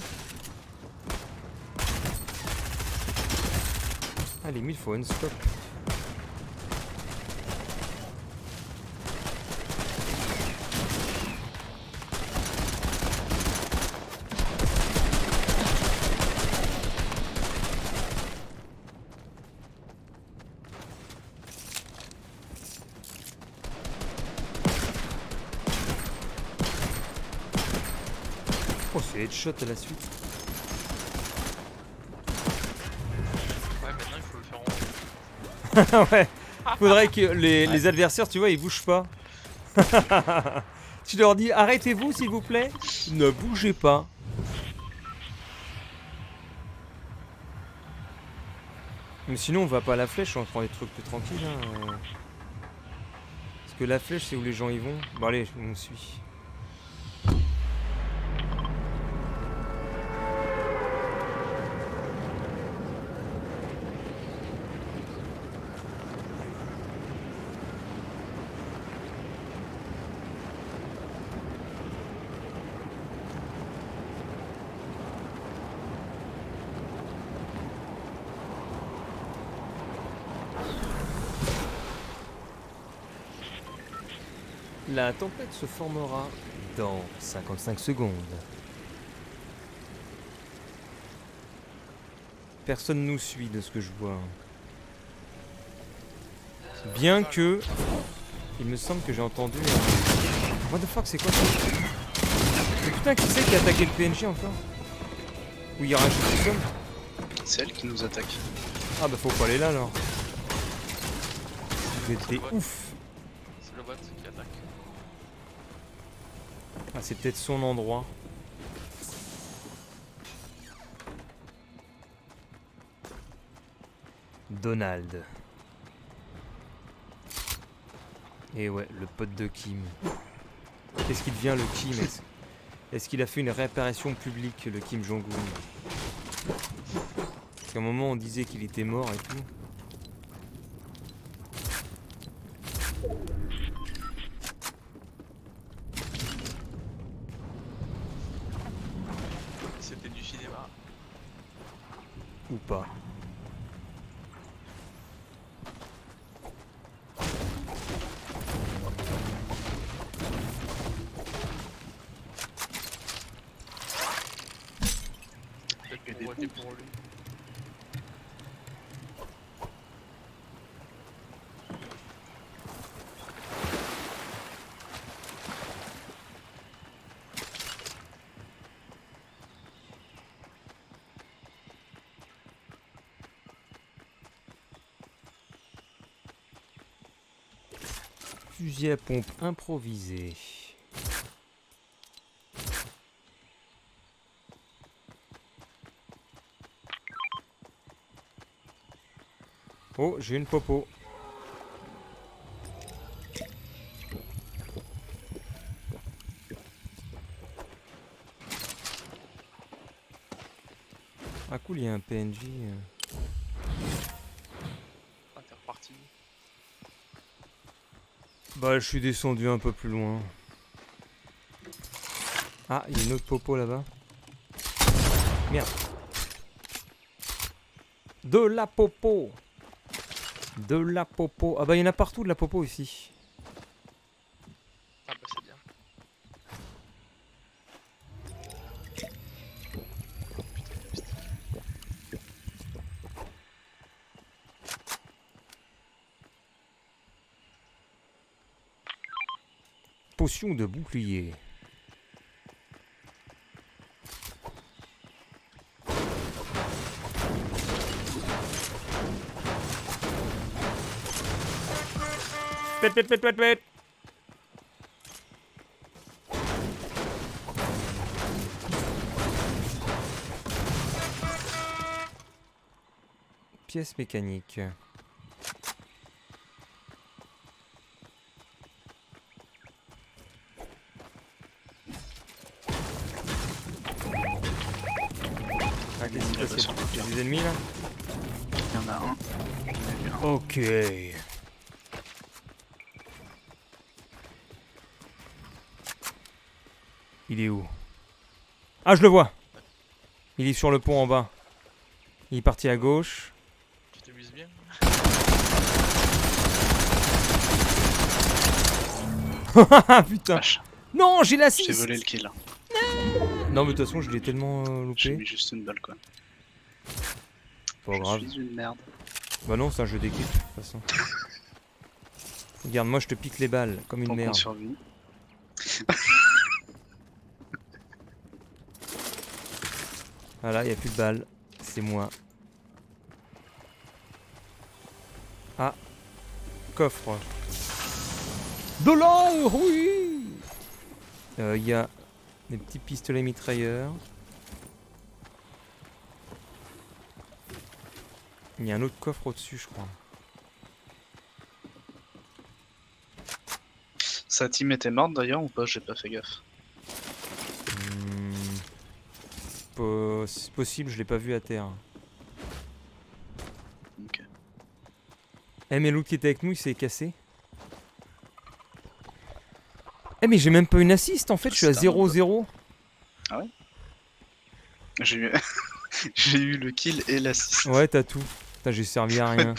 Ah, limite, faut un-stop. Oh, c'est headshot à la suite. Ouais, maintenant il faut le faire en. Ouais, faudrait que les adversaires, tu vois, ils bougent pas. Tu leur dis, arrêtez-vous s'il vous plaît, ne bougez pas. Mais sinon, on va pas à la flèche, on prend des trucs plus tranquilles. Hein. Parce que la flèche, c'est où les gens y vont. Bon, allez, on me suit. La tempête se formera dans 55 secondes. Personne nous suit de ce que je vois. Bien que... Il me semble que j'ai entendu... What the fuck, c'est quoi ça? Mais putain, qui c'est qui a attaqué le PNJ encore? Ou il y a un tout seul? C'est elle qui nous attaque. Ah bah faut pas aller là alors. Vous êtes des ouf. C'est le bot qui attaque. Ah c'est peut-être son endroit. Donald. Et ouais, le pote de Kim. Qu'est-ce qu'il devient le Kim? Est-ce qu'il a fait une réapparition publique, le Kim Jong-un? Parce qu'à un moment on disait qu'il était mort et tout. C'était du cinéma. Ou pas. Peut-être pour voter pour lui. Fusil à pompe improvisé. Oh, j'ai une popo. Ah cool, il y a un PNJ. Ah, t'es reparti. Bah, je suis descendu un peu plus loin. Ah, il y a une autre popo là-bas. Merde. De la popo. De la popo. Ah bah, il y en a partout de la popo ici. Ah bah c'est bien. Potion de bouclier. Pète, pète, pète, pète, pète. Pièce mécanique. Ah, qu'est-ce qui se passe? Il y a des ennemis là? Il y en a un. J'en ai vu un. Ok. Il est où? Ah, je le vois. Il est sur le pont en bas. Il est parti à gauche. Tu t'amuses bien. Ah putain. Vache, Non, j'ai je t'ai l'assist. volé le kill. Non, mais de toute façon, je l'ai tellement J'ai loupé. mis juste une balle quoi. Pas grave. Je suis une merde. Bah non, c'est un jeu d'équipe, de toute façon. Regarde, moi je te pique les balles comme une Tant qu'on merde. survit. Voilà, il a plus de balles. C'est moi. Ah. Coffre. De l'or, oui. Il y a des petits pistolets mitrailleurs. Il y a un autre coffre au-dessus, je crois. Sa team était morte d'ailleurs ou pas? J'ai pas fait gaffe. C'est possible, je l'ai pas vu à terre. Ok. Eh mais l'autre qui était avec nous, il s'est cassé. Eh mais j'ai même pas une assist en fait, je suis à C'est un 0-0. J'ai eu... J'ai eu le kill et l'assist. Ouais, t'as tout. Putain, j'ai servi à rien.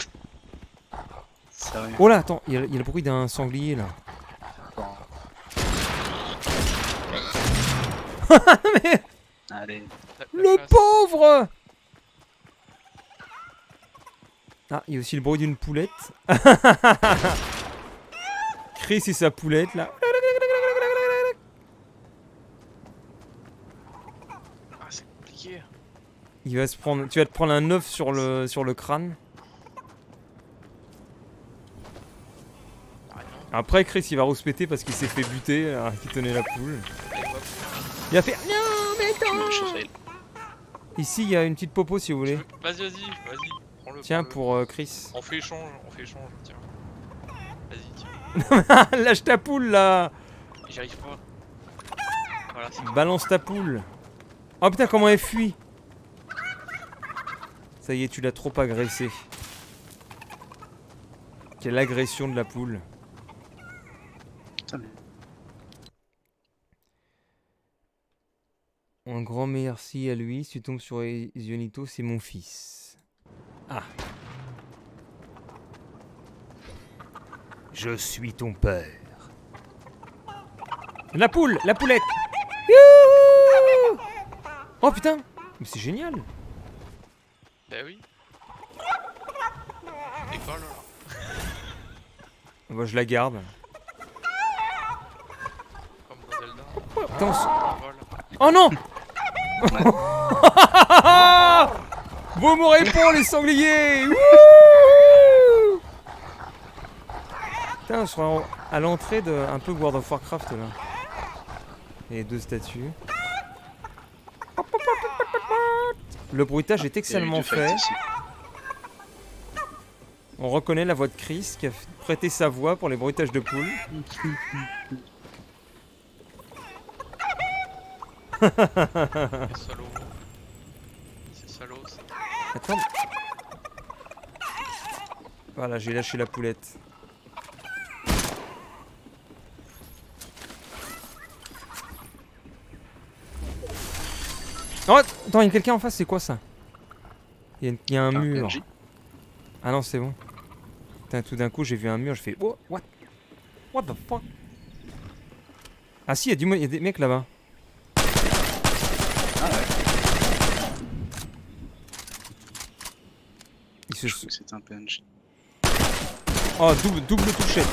Sérieux. Oh là, attends, il y a le bruit d'un sanglier là. Mais Allez. La le chasse. pauvre! Ah, il y a aussi le bruit d'une poulette. Chris et sa poulette là. Ah, c'est compliqué. Il va se prendre. Tu vas te prendre un œuf sur le crâne. Ah non. Après, Chris il va rouspéter parce qu'il s'est fait buter alors qu'il tenait la poule. Allez, hop. Il va faire non, mais Non, je attends! fais. Ici, il y a une petite popo si vous voulez. Vas-y, prends-le. Tiens, prends-le. pour Chris. On fait échange, tiens. Vas-y, tiens. Lâche ta poule là! J'y arrive pas. Voilà, c'est bon. Balance ta poule. Oh putain, comment elle fuit! Ça y est, tu l'as trop agressé. Quelle agression de la poule. Putain, mais Un grand merci à lui. Si tu tombes sur Zionito, c'est mon fils. Ah. Je suis ton père. La poule! La poulette! Youhou! Oh putain! Mais c'est génial! Bah oui. École là. Bah, je la garde. Comme dans Zelda. Attends, On vole. oh non! Vous m'aurez pour les sangliers! Wouh! Putain, je serais à l'entrée de un peu World of Warcraft là. Et deux statues. Le bruitage est il y a eu excellemment deux fights fait. ici. On reconnaît la voix de Chris qui a prêté sa voix pour les bruitages de poules. C'est salaud. C'est salaud ça. Attends. Voilà, j'ai lâché la poulette. Oh, attends, il y a quelqu'un en face, c'est quoi ça? Il y a un mur. PNJ. Ah non, c'est bon. Putain, tout d'un coup, j'ai vu un mur, je fais oh, what? What the fuck? Ah si, il y a des mecs là-bas. Ah ouais, Ils se... je crois que c'était un PNJ. Oh, double touchette.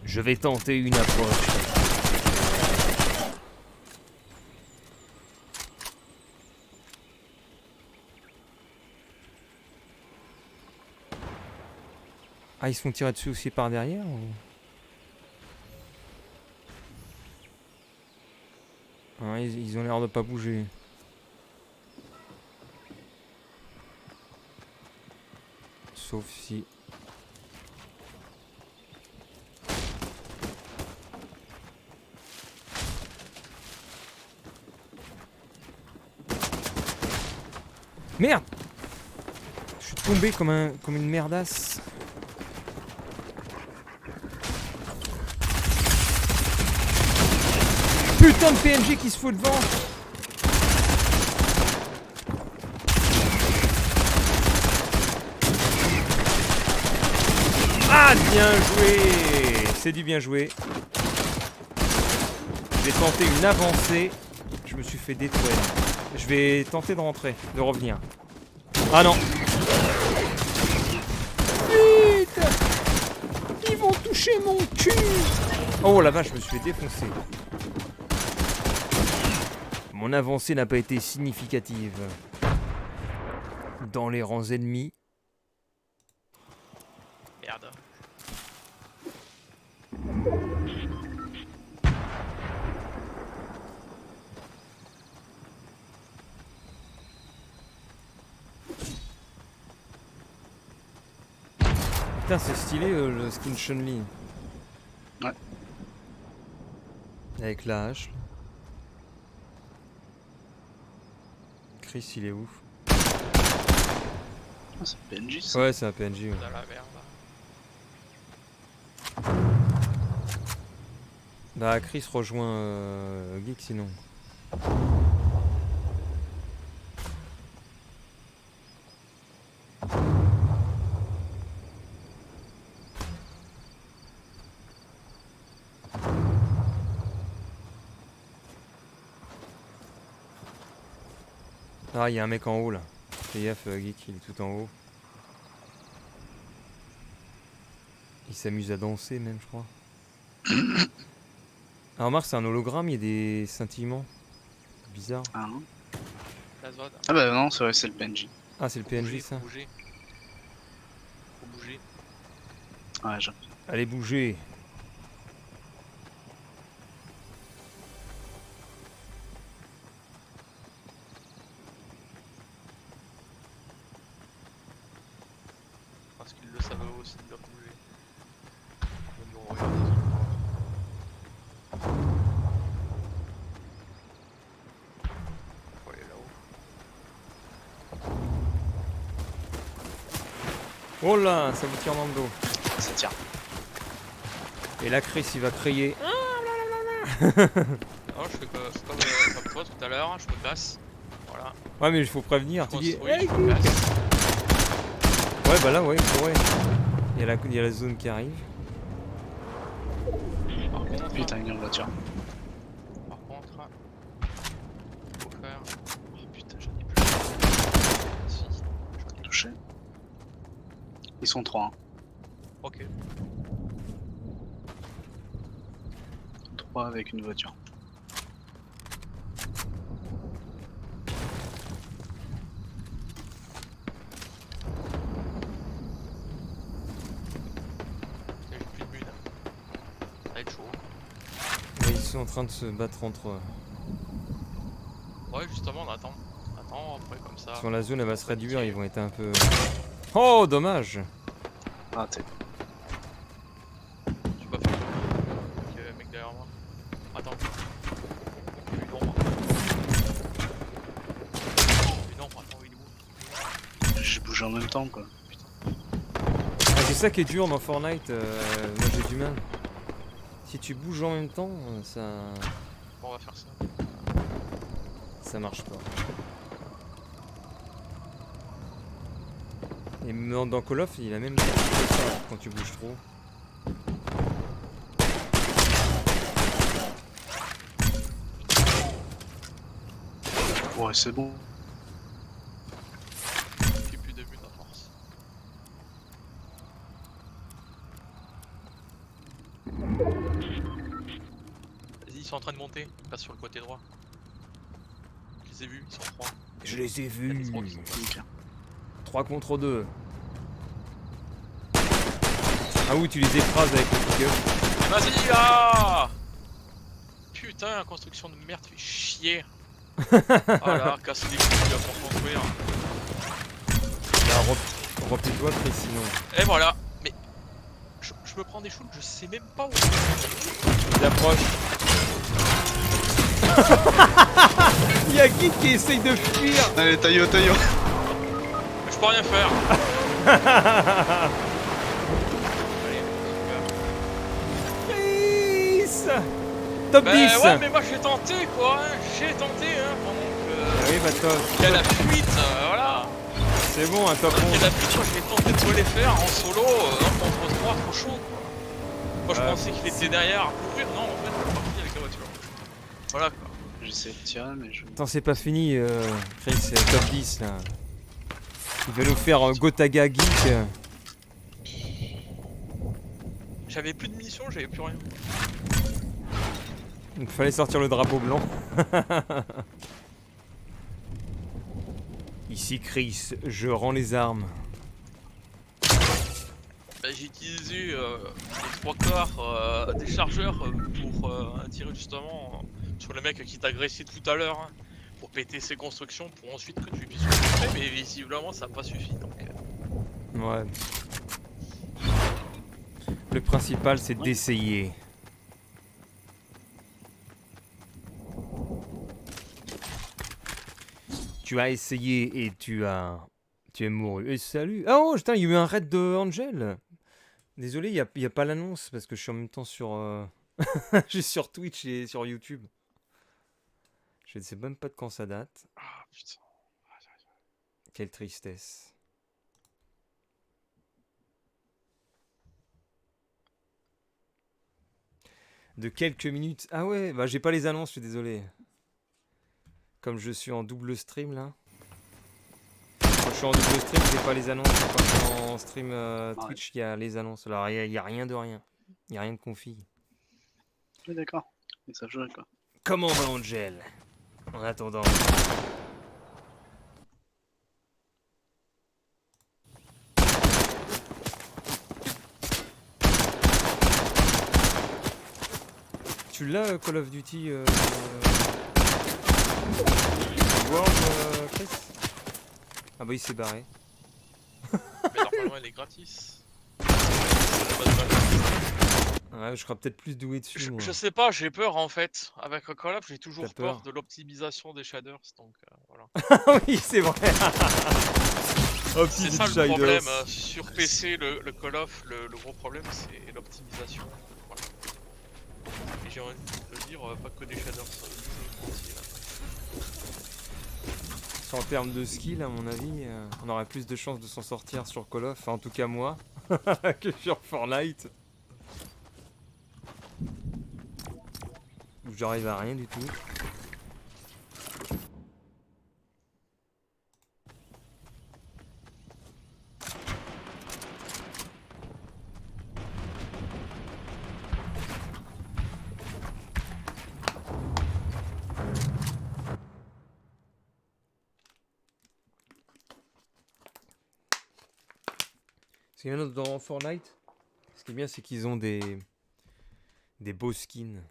Je vais tenter une approche. Ah, ils se font tirer dessus aussi par derrière ou... Ah, ils ont l'air de pas bouger. Sauf si... Merde! Je suis tombé comme une merdasse. Putain de PNG qui se fout devant! Ah, bien joué! C'est du bien joué. J'ai tenté une avancée. Je me suis fait détruire. Je vais tenter de rentrer, de revenir. Ah non! Vite! Ils vont toucher mon cul! Oh la vache, je me suis fait défoncer. Mon avancée n'a pas été significative. Dans les rangs ennemis. Merde. Putain, c'est stylé le skin Chun-Li. Ouais. Avec la hache. Chris, il est ouf. Ah, c'est un PNJ ça. Ouais, c'est un PNJ. Ouais. Dans la merde. Bah, Chris rejoint Geek sinon. Ah, il y a un mec en haut là. Fais gaffe, Geek, il est tout en haut. Il s'amuse à danser même, je crois. Ah, remarque, c'est un hologramme, il y a des scintillements. Bizarre. Ah, hein. La zone. Ah bah non, c'est vrai, c'est le PNJ. Ah, c'est le Faut PNJ bouger, ça. faut bouger. Faut bouger. Ouais, j'ai... Allez, bougez. Parce qu'ils le savent aussi, ils doivent bouger. Ils vont regarder. Faut aller là-haut. Oh là, ça vous tire dans le dos. Ça tient. Et là, Chris, il va crier. Alors je fais comme toi tout à l'heure, je me casse. Voilà. Ouais, mais il faut prévenir. Je Tu dis. construis, je me casse. Ouais, bah là, ouais, il pourrait. Il y a la zone qui arrive. Par contre, Putain, il y a une voiture. faut faire. Oh putain, j'en ai plus. Si, j'en ai. Touché. Ils sont 3. Hein. Ok. 3 avec une voiture. J'ai plus de mine. Ça va être chaud. Ouais, ils sont en train de se battre entre eux. Ouais, justement, on attend. On attend, après comme ça. Sur la zone, elle va se réduire, ils vont être un peu. Oh, dommage! Raté. J'ai pas fait le mec derrière moi. Attends. Il y a une ombre. Une ombre, attends, il est où? J'ai bougé en même temps quoi. Putain. Ah, c'est ça qui est dur dans Fortnite, moi j'ai du mal. Si tu bouges en même temps, ça Bon, on va faire ça. marche pas. Et dans Call of, il a même ça quand tu bouges trop. Ouais, c'est bon. J'ai plus de but à force. Vas-y, ils sont en train de monter. Ils passent sur le côté droit. Je les ai vus, ils sont 3. Je les ai Il y a vus. des trois qui sont Ok. 3 contre 2. Ah oui, tu les écrases avec le pick-up. Vas-y là. Putain, construction de merde, fait chier. Ah là, casse les couilles là pour construire. Bah, replie-toi, Chris, sinon. Et voilà. Mais je me prends des shoots, je sais même pas où. Ils approchent. Il y a Guy qui essaye de fuir. Allez, taillot, taillot. Mais je peux rien faire. Allez, Chris, top 10. ouais, mais moi j'ai tenté quoi. Hein. J'ai tenté, hein. Donc, Oui, bah top. il y a la fuite, voilà. C'est bon, un top Il y a 11. la fuite, moi j'ai tenté de tous les faire en solo, 1 contre 3, trop chaud quoi. Moi je Ouais. pensais qu'il était derrière à couvrir, non en fait il est parti avec la voiture. Voilà quoi. J'essaie de tirer, mais je. Attends, c'est pas fini, Chris, c'est top 10 là. Il va nous faire Gotaga Geek. J'avais plus de munitions, j'avais plus rien. Donc fallait sortir le drapeau blanc. Ici Chris, je rends les armes. Bah, j'ai utilisé les 3 quarts des chargeurs pour tirer justement sur le mec qui t'a agressé tout à l'heure. Hein, pour péter ses constructions pour ensuite que tu puisses le mais visiblement ça n'a pas suffi donc. Ouais. Le principal c'est d'essayer. Tu as essayé et tu es mouru. Et salut. Oh putain, il y a eu un raid de Angel. Désolé, il y a pas l'annonce parce que je suis en même temps sur je suis sur Twitch et sur YouTube. Je ne sais même pas de quand ça date. Ah putain. Quelle tristesse. De quelques minutes. Ah ouais, bah j'ai pas les annonces, je suis désolé. Comme je suis en double stream là. je suis en double stream, j'ai pas les annonces. Quand je suis en stream Twitch, il y a les annonces. Alors, il y a rien de rien. Il y a rien de config. Oui, d'accord. Et ça joue quoi. Comment va Angel? En attendant. Tu l'as Call of Duty World Chris? Ah bah il s'est barré. Mais normalement, elle est gratis. Pas de mal. Ouais, je serais peut-être plus doué dessus. Moi. Je sais pas, j'ai peur en fait. Avec un Call of, j'ai toujours T'as peur peur de l'optimisation des shaders. Donc voilà. Ah oui, c'est vrai. Oh, C'est ça le problème. Sur PC, le Call of, le gros problème, c'est l'optimisation. Voilà. Et j'ai envie de dire, pas que des shaders. En termes de skill, à mon avis, on aurait plus de chances de s'en sortir sur Call of, enfin, en tout cas moi, que sur Fortnite. Où j'arrive à rien du tout. Ce qui est bien dans Fortnite, ce qui est bien, c'est qu'ils ont des beaux skins.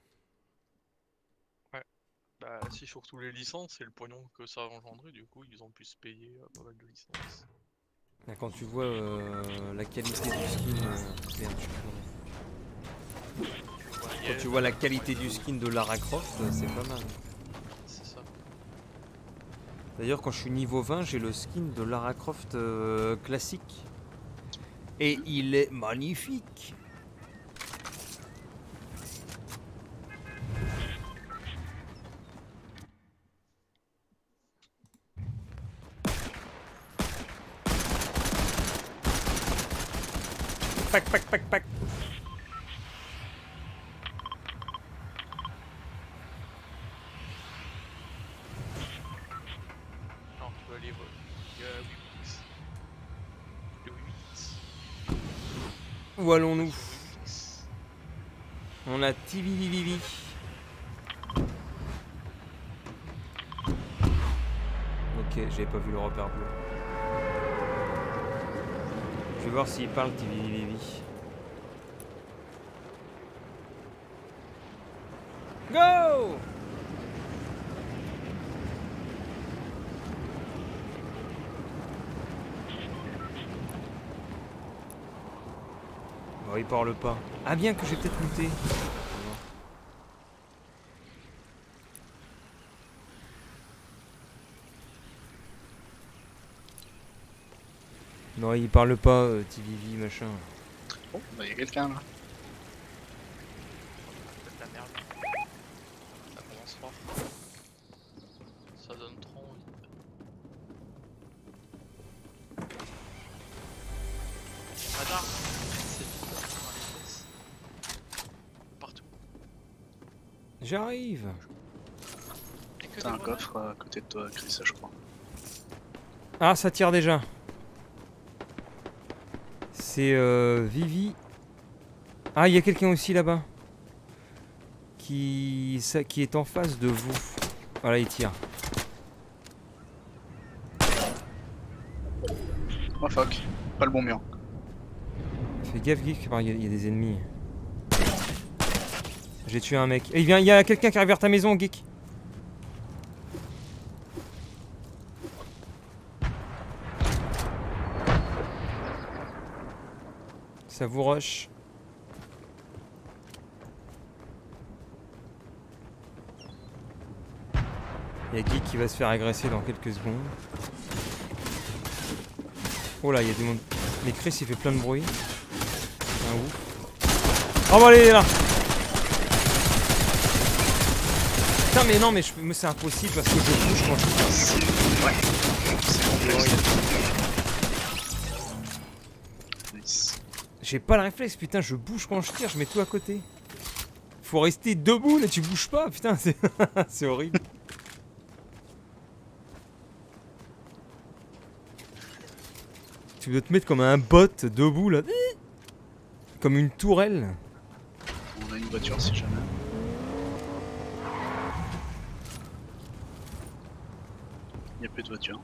Bah, si surtout les licences et le pognon que ça a engendré, du coup, ils ont pu se payer pas mal de licences. Là, quand tu vois la qualité du skin, merde, je suis con. Quand tu vois la qualité du skin de Lara Croft, c'est pas mal. C'est ça. D'ailleurs, quand je suis niveau 20, j'ai le skin de Lara Croft classique. Et il est magnifique. Pac, pac, pac, pac. Non, tu peux aller voir. Il y a 8 Où allons-nous? On a Tivivivivi. Ok, j'avais pas vu le repère bleu. Je vais voir s'il parle Tivivivivi. Go! Bon, il parle pas. Ah bien que j'ai peut-être muté. Non, il parle pas, TVV, machin. Bon, bah y'a quelqu'un là. peut-être la merde. Ça commence fort. Ça donne trop envie. Radar. C'est vite dans les pièces. Partout. J'arrive. Et que T'as des un grenades. coffre à côté de toi, Chris, je crois. Ah, ça tire déjà. C'est Vivi. Ah, il y a quelqu'un aussi là-bas. Qui est en face de vous. Voilà, il tire. Oh fuck, pas le bon mur. Fais gaffe, Geek, il y a des ennemis. J'ai tué un mec. Et il y a quelqu'un qui arrive vers ta maison, Geek. Ça vous rush. Il y a Geek qui va se faire agresser dans quelques secondes. Oh là, il y a du monde. Mais Chris, il fait plein de bruit. Un ouf. Oh, bah, allez, là. Putain, mais non, mais c'est impossible parce que je bouge quand je tire. Ouais, c'est complexe. Ouais. Nice. J'ai pas le réflexe, putain, je bouge quand je tire, je mets tout à côté. Faut rester debout, là, tu bouges pas, putain, c'est horrible. Tu dois te mettre comme un bot debout là. Comme une tourelle. On a une voiture si jamais. Il n'y a plus de voiture.